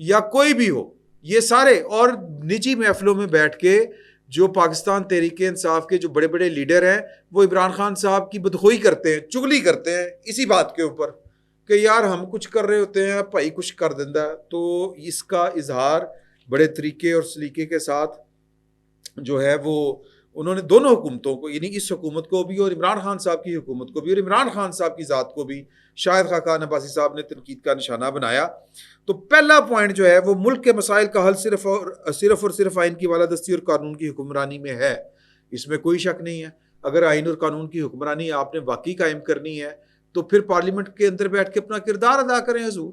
یا کوئی بھی ہو، یہ سارے اور نجی محفلوں میں بیٹھ کے جو پاکستان تحریک انصاف کے جو بڑے بڑے لیڈر ہیں وہ عمران خان صاحب کی بدخوئی کرتے ہیں، چگلی کرتے ہیں اسی بات کے اوپر کہ یار ہم کچھ کر رہے ہوتے ہیں بھائی کچھ کر دیندہ ہے. تو اس کا اظہار بڑے طریقے اور سلیقے کے ساتھ جو ہے وہ انہوں نے دونوں حکومتوں کو، یعنی اس حکومت کو بھی اور عمران خان صاحب کی حکومت کو بھی اور عمران خان صاحب کی ذات کو بھی شاہد خاقان عباسی صاحب نے تنقید کا نشانہ بنایا. تو پہلا پوائنٹ جو ہے وہ ملک کے مسائل کا حل صرف اور صرف آئین کی بالادستی اور قانون کی حکمرانی میں ہے. اس میں کوئی شک نہیں ہے. اگر آئین اور قانون کی حکمرانی آپ نے واقعی قائم کرنی ہے تو پھر پارلیمنٹ کے اندر بیٹھ کے اپنا کردار ادا کریں حضور.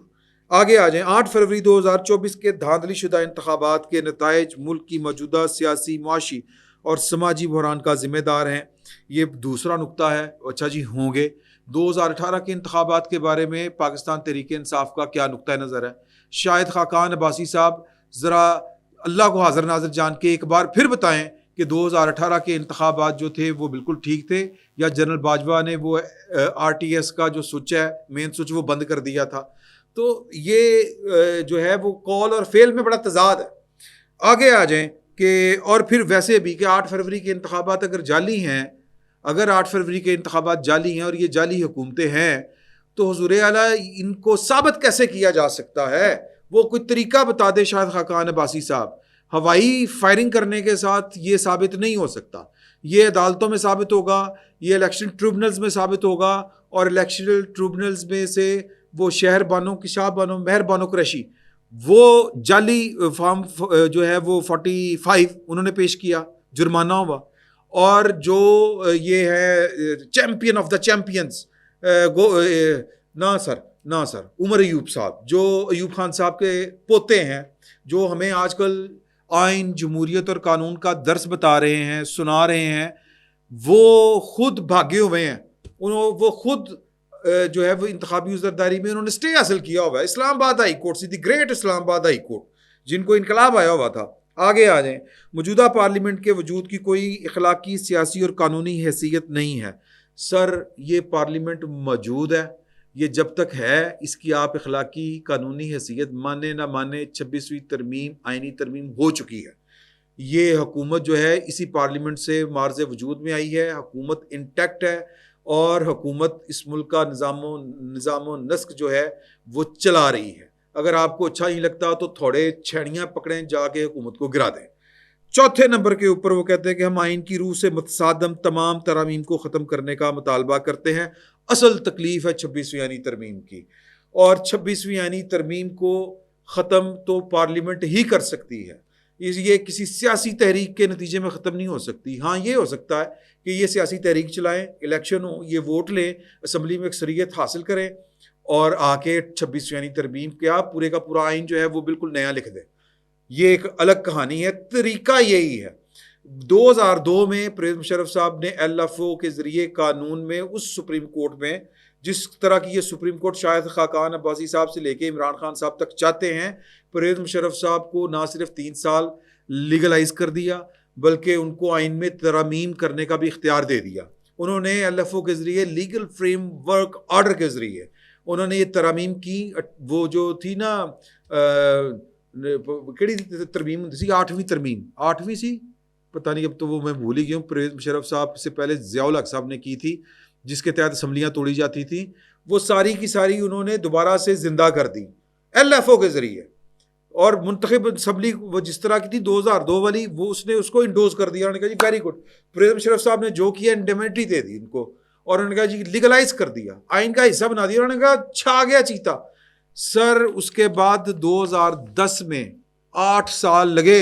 آگے آ جائیں. 8 فروری 2024 کے دھاندلی شدہ انتخابات کے نتائج ملک کی موجودہ سیاسی، معاشی اور سماجی بحران کا ذمہ دار ہیں. یہ دوسرا نقطہ ہے. اچھا جی ہوں گے 2018 کے انتخابات کے بارے میں پاکستان تحریک انصاف کا کیا نقطہ نظر ہے؟ شاہد خاقان عباسی صاحب ذرا اللہ کو حاضر ناظر جان کے ایک بار پھر بتائیں کہ 2018 کے انتخابات جو تھے وہ بالکل ٹھیک تھے یا جنرل باجوہ نے وہ RTS کا جو سوئچ ہے مین سوئچ وہ بند کر دیا تھا؟ تو یہ جو ہے وہ کال اور فیل میں بڑا تضاد ہے. آگے آ جائیں کہ اور پھر ویسے بھی کہ 8 فروری کے انتخابات اگر جعلی ہیں، اگر 8 فروری کے انتخابات جعلی ہیں اور یہ جعلی حکومتیں ہیں تو حضور اعلیٰ ان کو ثابت کیسے کیا جا سکتا ہے؟ وہ کوئی طریقہ بتا دے شاہد خاقان عباسی صاحب. ہوائی فائرنگ کرنے کے ساتھ یہ ثابت نہیں ہو سکتا. یہ عدالتوں میں ثابت ہوگا، یہ الیکشن ٹریبونلز میں ثابت ہوگا، اور الیکشن ٹریبونلز میں سے وہ شہر بانو کی شاہ بانو مہر بانو قریشی وہ جعلی فارم جو ہے وہ 45 انہوں نے پیش کیا، جرمانہ ہوا. اور جو یہ ہے چیمپئن آف دا چیمپئنز نہ سر عمر ایوب صاحب، جو ایوب خان صاحب کے پوتے ہیں، جو ہمیں آج کل آئین، جمہوریت اور قانون کا درس بتا رہے ہیں، سنا رہے ہیں، وہ خود بھاگے ہوئے ہیں. وہ خود جو ہے وہ انتخابی عذرداری میں انہوں نے اسٹے حاصل کیا ہوا ہے اسلام آباد ہائی کورٹ سے، دی گریٹ اسلام آباد ہائی کورٹ، جن کو انقلاب آیا ہوا تھا. آگے آ جائیں. موجودہ پارلیمنٹ کے وجود کی کوئی اخلاقی، سیاسی اور قانونی حیثیت نہیں ہے. سر یہ پارلیمنٹ موجود ہے، یہ جب تک ہے اس کی آپ اخلاقی، قانونی حیثیت مانے نہ مانے 26ویں ترمیم، آئینی ترمیم ہو چکی ہے. یہ حکومت جو ہے اسی پارلیمنٹ سے معرض وجود میں آئی ہے. حکومت انٹیکٹ ہے اور حکومت اس ملک کا نظام و نسق جو ہے وہ چلا رہی ہے. اگر آپ کو اچھا نہیں لگتا تو تھوڑے چھڑیاں پکڑیں، جا کے حکومت کو گرا دیں. چوتھے نمبر کے اوپر وہ کہتے ہیں کہ ہم آئین کی روح سے متصادم تمام ترامیم کو ختم کرنے کا مطالبہ کرتے ہیں. اصل تکلیف ہے 26ویں آئینی ترمیم کی، اور 26ویں آئینی ترمیم کو ختم تو پارلیمنٹ ہی کر سکتی ہے. یہ کسی سیاسی تحریک کے نتیجے میں ختم نہیں ہو سکتی. ہاں یہ ہو سکتا ہے کہ یہ سیاسی تحریک چلائیں، الیکشن ہو، یہ ووٹ لیں، اسمبلی میں اکثریت حاصل کریں اور آ کے 26ویں آئینی ترمیم کیا پورے کا پورا آئین جو ہے وہ بالکل نیا لکھ دیں. یہ ایک الگ کہانی ہے. طریقہ یہی ہے. 2002 میں پرویز مشرف صاحب نے LFO کے ذریعے قانون میں اس سپریم کورٹ میں جس طرح کی یہ سپریم کورٹ شاہد خاقان عباسی صاحب سے لے کے عمران خان صاحب تک چاہتے ہیں، پرویز مشرف صاحب کو نہ صرف 3 سال لیگلائز کر دیا بلکہ ان کو آئین میں ترامیم کرنے کا بھی اختیار دے دیا. انہوں نے LFO کے ذریعے لیگل فریم ورک آرڈر کے ذریعے انہوں نے یہ ترامیم کی. وہ جو تھی نا کیڑی ترمیم تھی، 8ویں ترمیم، 8ویں سی پتہ نہیں، اب تو وہ میں بھول ہی گیا ہوں. پرویز مشرف صاحب سے پہلے ضیاء الحق صاحب نے کی تھی، جس کے تحت اسمبلیاں توڑی جاتی تھیں. وہ ساری کی ساری انہوں نے دوبارہ سے زندہ کر دی LFO کے ذریعے. اور منتخب اسمبلی وہ جس طرح کی تھی 2002 والی، وہ اس کو انڈوز کر دیا. انہوں نے کہا جی ویری گڈ. پرویز مشرف صاحب نے جو کیا انڈیمنٹی دے دی ان کو، اور انہوں نے کہا جی لیگلائز کر دیا، آئین کا حصہ بنا دیا. انہوں نے کہا چھا گیا چیتا. سر اس کے بعد 2010 میں 8 سال لگے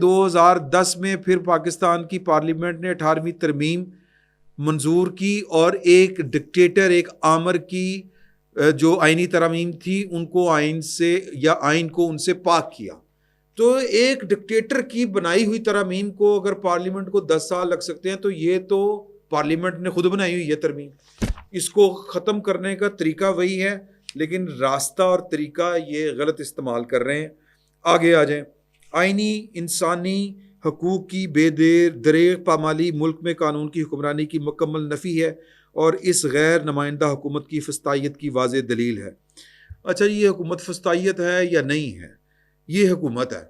2010 میں پھر پاکستان کی پارلیمنٹ نے 18ویں ترمیم منظور کی اور ایک ڈکٹیٹر، ایک آمر کی جو آئینی ترامیم تھی ان کو آئین سے یا آئین کو ان سے پاک کیا. تو ایک ڈکٹیٹر کی بنائی ہوئی ترامیم کو اگر پارلیمنٹ کو 10 سال لگ سکتے ہیں تو یہ تو پارلیمنٹ نے خود بنائی ہوئی ہے ترمیم. اس کو ختم کرنے کا طریقہ وہی ہے لیکن راستہ اور طریقہ یہ غلط استعمال کر رہے ہیں. آگے آ جائیں. آئینی انسانی حقوق کی بے دریغ پامالی ملک میں قانون کی حکمرانی کی مکمل نفی ہے اور اس غیر نمائندہ حکومت کی فسطائیت کی واضح دلیل ہے. اچھا یہ حکومت فسطائیت ہے یا نہیں ہے؟ یہ حکومت ہے،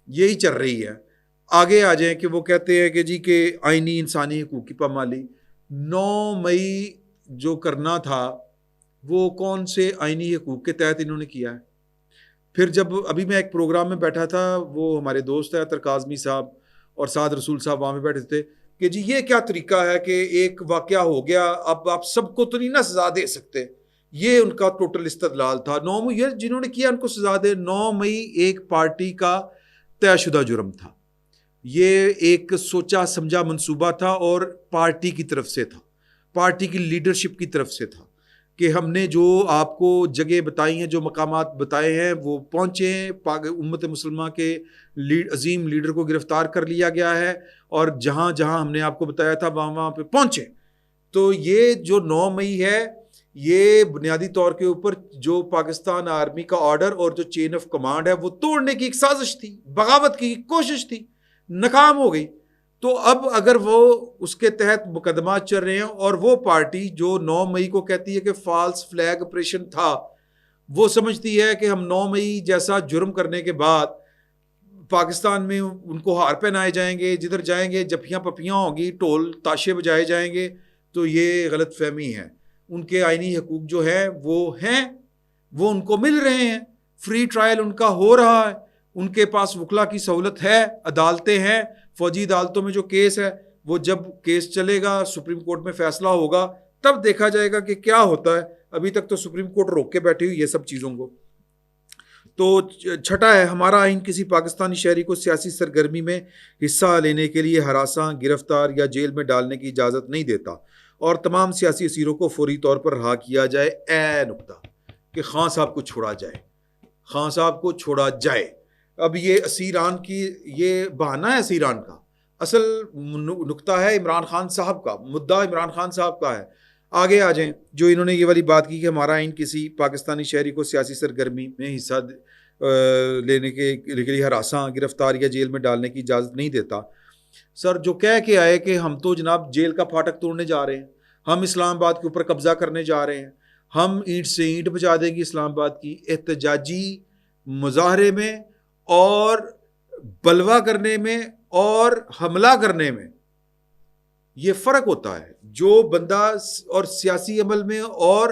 یہی چل رہی ہے۔ آگے آ جائیں کہ وہ کہتے ہیں کہ جی کہ آئینی انسانی حقوق کی پامالی 9 مئی جو کرنا تھا وہ کون سے آئینی حقوق کے تحت انہوں نے کیا ہے؟ پھر جب ابھی میں ایک پروگرام میں بیٹھا تھا، وہ ہمارے دوست ہیں ترکاظمی صاحب اور سعد رسول صاحب وہاں پہ بیٹھے تھے کہ جی یہ کیا طریقہ ہے کہ ایک واقعہ ہو گیا، اب آپ سب کو تو نہیں نا سزا دے سکتے۔ یہ ان کا ٹوٹل استدلال تھا۔ 9 مئی یہ جنہوں نے کیا ان کو سزا دے۔ 9 مئی ایک پارٹی کا طے شدہ جرم تھا، یہ ایک سوچا سمجھا منصوبہ تھا اور پارٹی کی طرف سے تھا، پارٹی کی لیڈرشپ کی طرف سے تھا کہ ہم نے جو آپ کو جگہ بتائی ہیں، جو مقامات بتائے ہیں وہ پہنچے ہیں، امت مسلمہ کے عظیم لیڈر کو گرفتار کر لیا گیا ہے اور جہاں جہاں ہم نے آپ کو بتایا تھا وہاں وہاں پہ پہنچے۔ تو یہ جو 9 مئی ہے یہ بنیادی طور کے اوپر جو پاکستان آرمی کا آرڈر اور جو چین آف کمانڈ ہے وہ توڑنے کی ایک سازش تھی، بغاوت کی کوشش تھی، ناکام ہو گئی۔ تو اب اگر وہ اس کے تحت مقدمات چل رہے ہیں اور وہ پارٹی جو 9 مئی کو کہتی ہے کہ فالس فلیگ آپریشن تھا، وہ سمجھتی ہے کہ ہم 9 مئی جیسا جرم کرنے کے بعد پاکستان میں ان کو ہار پہنائے جائیں گے، جدھر جائیں گے جپیاں پپیاں ہوں گی، ٹول تاشے بجائے جائیں گے، تو یہ غلط فہمی ہے۔ ان کے آئینی حقوق جو ہیں وہ ان کو مل رہے ہیں، فری ٹرائل ان کا ہو رہا ہے، ان کے پاس وکلا کی سہولت ہے، عدالتیں ہیں، فوجی عدالتوں میں جو کیس ہے وہ جب کیس چلے گا، سپریم کورٹ میں فیصلہ ہوگا، تب دیکھا جائے گا کہ کیا ہوتا ہے۔ ابھی تک تو سپریم کورٹ روک کے بیٹھی ہوئی یہ سب چیزوں کو۔ تو چھٹا ہے، ہمارا آئین کسی پاکستانی شہری کو سیاسی سرگرمی میں حصہ لینے کے لیے ہراساں، گرفتار یا جیل میں ڈالنے کی اجازت نہیں دیتا اور تمام سیاسی اسیروں کو فوری طور پر رہا کیا جائے۔ اے نکتہ کہ خان صاحب کو چھوڑا جائے، خان صاحب کو چھوڑا جائے۔ اب یہ اسیران کی یہ بہانہ ہے، اسیران کا اصل نکتہ ہے عمران خان صاحب کا، مدعا عمران خان صاحب کا ہے۔ آگے آ جائیں، جو انہوں نے یہ والی بات کی کہ ہمارا آئین کسی پاکستانی شہری کو سیاسی سرگرمی میں حصہ لینے کے لیے ہراساں، گرفتار یا جیل میں ڈالنے کی اجازت نہیں دیتا۔ سر جو کہہ کے آئے کہ ہم تو جناب جیل کا پھاٹک توڑنے جا رہے ہیں، ہم اسلام آباد کے اوپر قبضہ کرنے جا رہے ہیں، ہم اینٹ سے اینٹ بجا دیں گے اسلام آباد کی، احتجاجی مظاہرے میں اور بلوا کرنے میں اور حملہ کرنے میں یہ فرق ہوتا ہے۔ جو بندہ اور سیاسی عمل میں اور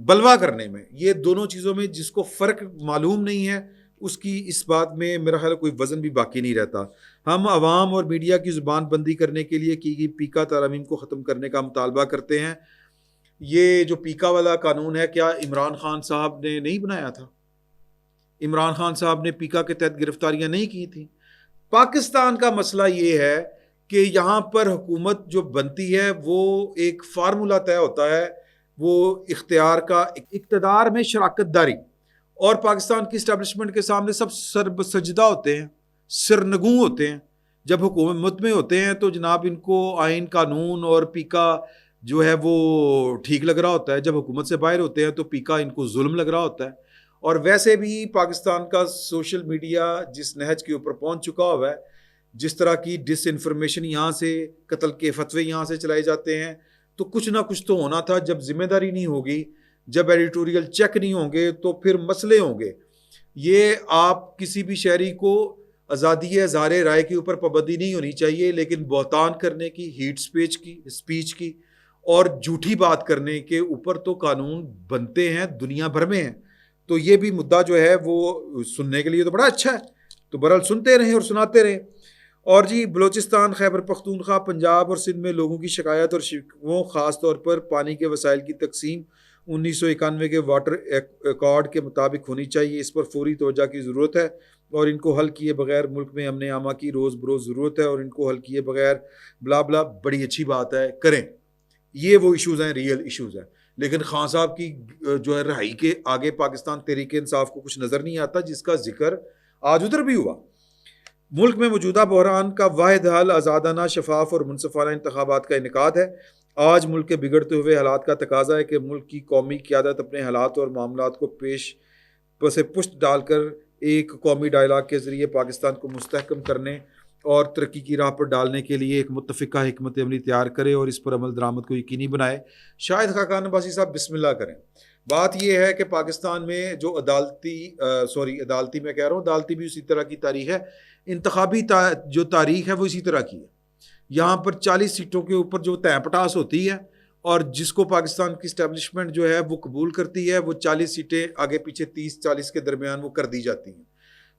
بلوا کرنے میں، یہ دونوں چیزوں میں جس کو فرق معلوم نہیں ہے، اس کی اس بات میں میرا خیال کوئی وزن بھی باقی نہیں رہتا۔ ہم عوام اور میڈیا کی زبان بندی کرنے کے لیے کی گئی پیکا ترامیم کو ختم کرنے کا مطالبہ کرتے ہیں۔ یہ جو پیکا والا قانون ہے، کیا عمران خان صاحب نے نہیں بنایا تھا؟ عمران خان صاحب نے پیکا کے تحت گرفتاریاں نہیں کی تھیں؟ پاکستان کا مسئلہ یہ ہے کہ یہاں پر حکومت جو بنتی ہے وہ ایک فارمولہ طے ہوتا ہے، وہ اختیار کا، اقتدار میں شراکت داری، اور پاکستان کی اسٹیبلشمنٹ کے سامنے سب سر سجدہ ہوتے ہیں، سرنگوں ہوتے ہیں۔ جب حکومت میں ہوتے ہیں تو جناب ان کو آئین قانون اور پیکا جو ہے وہ ٹھیک لگ رہا ہوتا ہے، جب حکومت سے باہر ہوتے ہیں تو پیکا ان کو ظلم لگ رہا ہوتا ہے۔ اور ویسے بھی پاکستان کا سوشل میڈیا جس نہج کے اوپر پہنچ چکا ہوا ہے، جس طرح کی ڈس انفارمیشن یہاں سے، قتل کے فتوے یہاں سے چلائے جاتے ہیں، تو کچھ نہ کچھ تو ہونا تھا۔ جب ذمہ داری نہیں ہوگی، جب ایڈیٹوریل چیک نہیں ہوں گے تو پھر مسئلے ہوں گے۔ یہ آپ کسی بھی شہری کو آزادی اظہار رائے کے اوپر پابندی نہیں ہونی چاہیے، لیکن بہتان کرنے کی، ہیٹ اسپیچ کی اور جھوٹی بات کرنے کے اوپر تو قانون بنتے ہیں، دنیا بھر میں ہیں۔ تو یہ بھی مدعا جو ہے وہ سننے کے لیے تو بڑا اچھا ہے، تو بہرحال سنتے رہیں اور سناتے رہیں۔ اور جی بلوچستان، خیبر پختونخوا، پنجاب اور سندھ میں لوگوں کی شکایت اور شکووں، خاص طور پر پانی کے وسائل کی تقسیم 1991 کے واٹر ایکارڈ کے مطابق ہونی چاہیے۔ اس پر فوری توجہ کی ضرورت ہے اور ان کو حل کیے بغیر ملک میں امن عامہ کی روز بروز ضرورت ہے، اور ان کو حل کیے بغیر بلا بلا بڑی اچھی بات ہے، کریں۔ یہ وہ ایشوز ہیں، ریئل ایشوز ہیں۔ لیکن خان صاحب کی جو ہے رہائی کے آگے پاکستان تحریک انصاف کو کچھ نظر نہیں آتا، جس کا ذکر آج ادھر بھی ہوا۔ ملک میں موجودہ بحران کا واحد حل آزادانہ، شفاف اور منصفانہ انتخابات کا انعقاد ہے۔ آج ملک کے بگڑتے ہوئے حالات کا تقاضا ہے کہ ملک کی قومی قیادت اپنے حالات اور معاملات کو پشت ڈال کر ایک قومی ڈائلاگ کے ذریعے پاکستان کو مستحکم کرنے اور ترقی کی راہ پر ڈالنے کے لیے ایک متفقہ حکمت عملی تیار کرے اور اس پر عمل درآمد کو یقینی بنائے. شاہد خاقان عباسی صاحب بسم اللہ کریں. بات یہ ہے کہ پاکستان میں جو عدالتی میں کہہ رہا ہوں، عدالتی بھی اسی طرح کی تاریخ ہے، انتخابی جو تاریخ ہے وہ اسی طرح کی ہے. یہاں پر 40 سیٹوں کے اوپر جو تہ پٹاس ہوتی ہے اور جس کو پاکستان کی اسٹیبلشمنٹ جو ہے وہ قبول کرتی ہے، وہ 40 سیٹیں آگے پیچھے 30-40 کے درمیان وہ کر دی جاتی ہیں.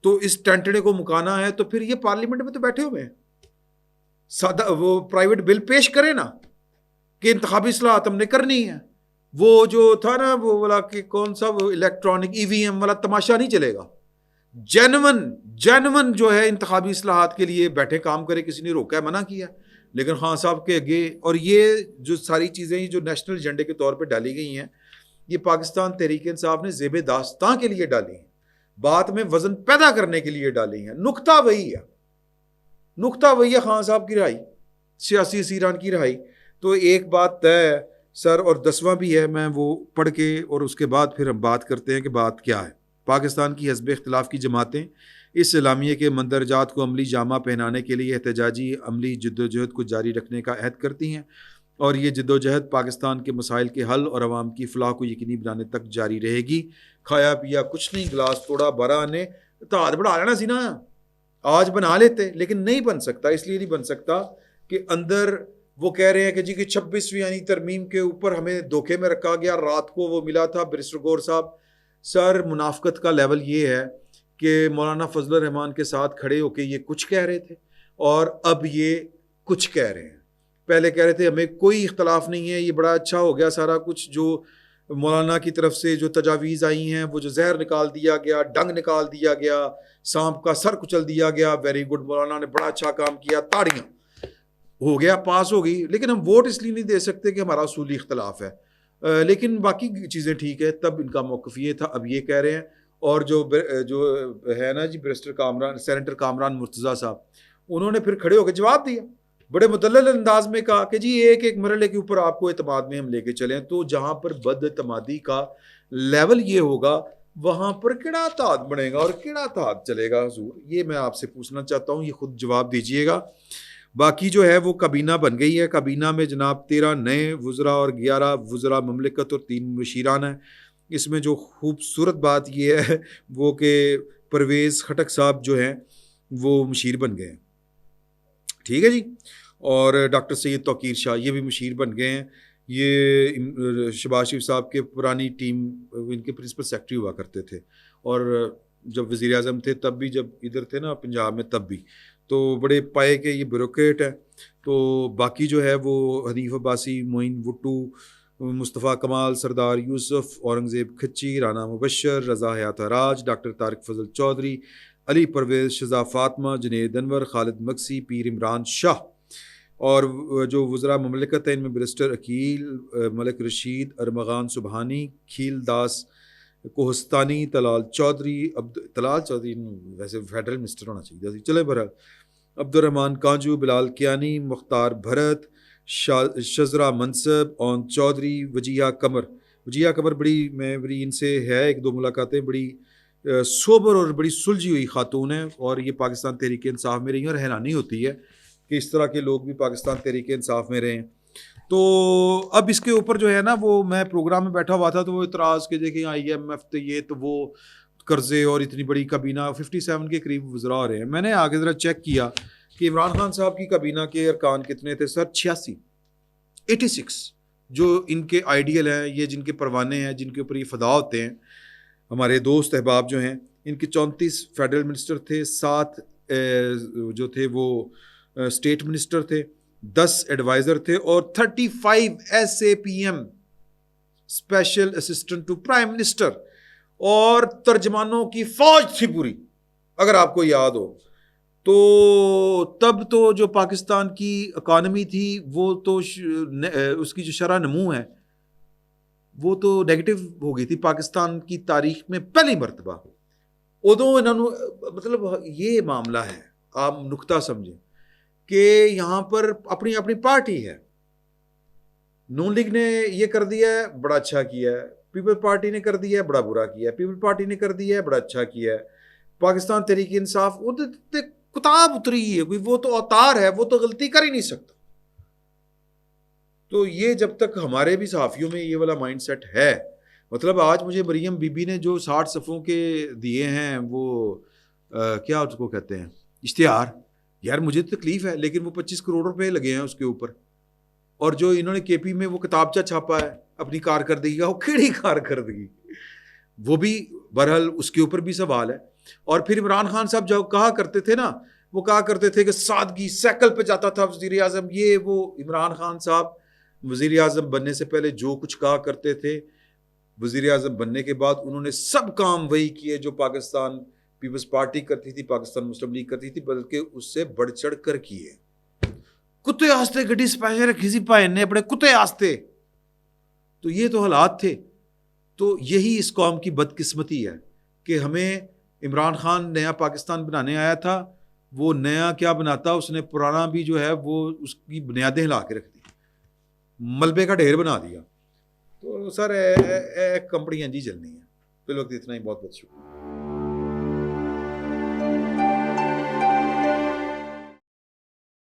تو اس ٹینٹڑے کو مکانا ہے تو پھر یہ پارلیمنٹ میں تو بیٹھے ہوئے ہیں، سادہ وہ پرائیویٹ بل پیش کرے نا کہ انتخابی اصلاحات ہم نے کرنی ہے. وہ جو تھا نا وہ والا کہ کون سا وہ الیکٹرانک EVM والا تماشا نہیں چلے گا. جینون جو ہے انتخابی اصلاحات کے لیے بیٹھے کام کرے، کسی نے روکا ہے، منع کیا. لیکن خان صاحب کے آگے، اور یہ جو ساری چیزیں جو نیشنل ایجنڈے کے طور پہ ڈالی گئی ہیں، یہ پاکستان تحریک انصاف نے زیب داستان کے لیے ڈالی ہیں، بات میں وزن پیدا کرنے کے لیے ڈالی ہیں. نقطہ وہی ہے خان صاحب کی رہائی، سیاسی اسیران کی رہائی. تو ایک بات طے ہے سر، اور 10واں بھی ہے، میں وہ پڑھ کے اور اس کے بعد پھر ہم بات کرتے ہیں کہ بات کیا ہے. پاکستان کی حزب اختلاف کی جماعتیں اس اعلامیے کے مندرجات کو عملی جامہ پہنانے کے لیے احتجاجی عملی جدوجہد کو جاری رکھنے کا عہد کرتی ہیں، اور یہ جدوجہد پاکستان کے مسائل کے حل اور عوام کی فلاح کو یقینی بنانے تک جاری رہے گی. کھایا پیا کچھ نہیں، گلاس توڑا 12 نے تو ہاتھ بڑھا لینا سی نا، آج بنا لیتے، لیکن نہیں بن سکتا. اس لیے نہیں بن سکتا کہ اندر وہ کہہ رہے ہیں کہ جی کہ 26ویں یعنی ترمیم کے اوپر ہمیں دھوکے میں رکھا گیا. رات کو وہ ملا تھا بیرسٹر گور صاحب. سر منافقت کا لیول یہ ہے کہ مولانا فضل الرحمان کے ساتھ کھڑے ہو کے یہ کچھ کہہ رہے تھے اور اب یہ کچھ کہہ رہے ہیں. پہلے کہہ رہے تھے ہمیں کوئی اختلاف نہیں ہے، یہ بڑا اچھا ہو گیا سارا کچھ، جو مولانا کی طرف سے جو تجاویز آئی ہیں، وہ جو زہر نکال دیا گیا، ڈنگ نکال دیا گیا، سانپ کا سر کچل دیا گیا، ویری گڈ، مولانا نے بڑا اچھا کام کیا، تاڑیاں، ہو گیا، پاس ہو گئی. لیکن ہم ووٹ اس لیے نہیں دے سکتے کہ ہمارا اصولی اختلاف ہے، لیکن باقی چیزیں ٹھیک ہے. تب ان کا موقف یہ تھا، اب یہ کہہ رہے ہیں. اور جو ہے نا جی بیرسٹر کامران، سینیٹر کامران مرتضیٰ صاحب، انہوں نے پھر کھڑے ہو کے جواب دیا، بڑے مدلل انداز میں کہا کہ جی ایک مرحلے کے اوپر آپ کو اعتماد میں ہم لے کے چلیں. تو جہاں پر بد اعتمادی کا لیول یہ ہوگا وہاں پر کیڑا اتحاد بنے گا اور کیڑا اتحاد چلے گا حضور؟ یہ میں آپ سے پوچھنا چاہتا ہوں، یہ خود جواب دیجئے گا. باقی جو ہے وہ کابینہ بن گئی ہے. کابینہ میں جناب 13 نئے وزراء اور 11 وزراء مملکت اور 3 مشیران ہیں. اس میں جو خوبصورت بات یہ ہے وہ کہ پرویز خٹک صاحب جو ہیں وہ مشیر بن گئے ہیں، ٹھیک ہے جی. اور ڈاکٹر سید توقیر شاہ یہ بھی مشیر بن گئے ہیں. یہ شہباز شریف صاحب کے پرانی ٹیم، ان کے پرنسپل سیکرٹری ہوا کرتے تھے، اور جب وزیر اعظم تھے تب بھی، جب ادھر تھے نا پنجاب میں تب بھی، تو بڑے پائے کے یہ بیوروکریٹ ہیں. تو باقی جو ہے وہ حنیف عباسی، معین بھٹو، مصطفیٰ کمال، سردار یوسف، اورنگزیب کھچی، رانا مبشر، رضا حیات راج، ڈاکٹر طارق فضل چودھری، علی پرویز، شزا فاطمہ، جنید انور، خالد مکسی، پیر عمران شاہ. اور جو وزراء مملکت ہیں ان میں بیرسٹر عقیل، ملک رشید، ارمغان سبحانی، کھیل داس کوہستانی، طلال چودھری ویسے فیڈرل منسٹر ہونا چاہیے، چلے بہرحال، عبد الرحمان کانجو، بلال کیانی، مختار بھرت، شزرا منصب، اون چودھری، وجیہہ قمر بڑی ان سے ہے 1-2 ملاقاتیں، بڑی سوبر اور بڑی سلجھی ہوئی خاتون ہیں، اور یہ پاکستان تحریک انصاف میں رہی ہیں، اور حیرانی ہوتی ہے کہ اس طرح کے لوگ بھی پاکستان تحریک انصاف میں رہے ہیں. تو اب اس کے اوپر جو ہے نا، وہ میں پروگرام میں بیٹھا ہوا تھا تو وہ اعتراض کے دیکھیں IMF تو یہ تو وہ قرضے اور اتنی بڑی کابینہ 57 کے قریب وزراء ہو رہے ہیں. میں نے آگے ذرا چیک کیا کہ عمران خان صاحب کی کابینہ کے ارکان کتنے تھے سر؟ 86 جو ان کے آئیڈیل ہیں، یہ جن کے پروانے ہیں، جن کے اوپر یہ فدا ہوتے ہیں، ہمارے دوست احباب جو ہیں، ان کے 34 فیڈرل منسٹر تھے، 7 جو تھے وہ اسٹیٹ منسٹر تھے، 10 ایڈوائزر تھے، اور 35 SAPM special assistant to prime minister, اور ترجمانوں کی فوج تھی پوری. اگر آپ کو یاد ہو تو تب تو جو پاکستان کی اکانومی تھی وہ تو اس کی جو شرح نمو ہے وہ تو نیگیٹو ہو گئی تھی پاکستان کی تاریخ میں پہلی مرتبہ. ادو انہوں نے مطلب یہ معاملہ ہے، آپ نقطہ سمجھیں کہ یہاں پر اپنی اپنی پارٹی ہے. نون لیگ نے یہ کر دیا ہے، بڑا اچھا کیا ہے. پیپل پارٹی نے کر دیا ہے، بڑا برا کیا ہے. پیپل پارٹی نے کر دیا ہے، بڑا اچھا کیا ہے. پاکستان تحریک انصاف کتاب اتری ہے کوئی، وہ تو اوتار ہے، وہ تو غلطی کر ہی نہیں سکتا. تو یہ جب تک ہمارے بھی صحافیوں میں یہ والا مائنڈ سیٹ ہے، مطلب آج مجھے مریم بی بی نے جو 60 صفحوں کے دیے ہیں وہ کیا اس کو کہتے ہیں اشتہار، یار مجھے تکلیف ہے، لیکن وہ 25 کروڑ روپے لگے ہیں اس کے اوپر. اور جو انہوں نے کے پی میں وہ کتابچہ چھاپا ہے اپنی کارکردگی کا، وہ کیڑی کارکردگی، وہ بھی بہرحال اس کے اوپر بھی سوال ہے. اور پھر عمران خان صاحب جو کہا کرتے تھے نا، وہ کہا کرتے تھے کہ سادگی سائیکل پہ جاتا تھا وزیر اعظم، یہ وہ. عمران خان صاحب وزیر اعظم بننے سے پہلے جو کچھ کہا کرتے تھے، وزیر اعظم بننے کے بعد انہوں نے سب کام وہی کیے جو پاکستان پیپلز پارٹی کرتی تھی، پاکستان مسلم لیگ کرتی تھی، بلکہ اس سے بڑھ چڑھ کر کیے. کتے آستے گڈی سپیشل رکھی سی پائے نے اپنے کتے آستے. تو یہ تو حالات تھے. تو یہی اس قوم کی بدقسمتی ہے کہ ہمیں عمران خان نیا پاکستان بنانے آیا تھا، وہ نیا کیا بناتا، اس نے پرانا بھی جو ہے وہ اس کی بنیادیں ہلا کے رکھ دی، ملبے کا ڈھیر بنا دیا. تو سر ایک کمپنی جی چلنی ہے. فی الوقت اتنا ہی، بہت بہت شکریہ.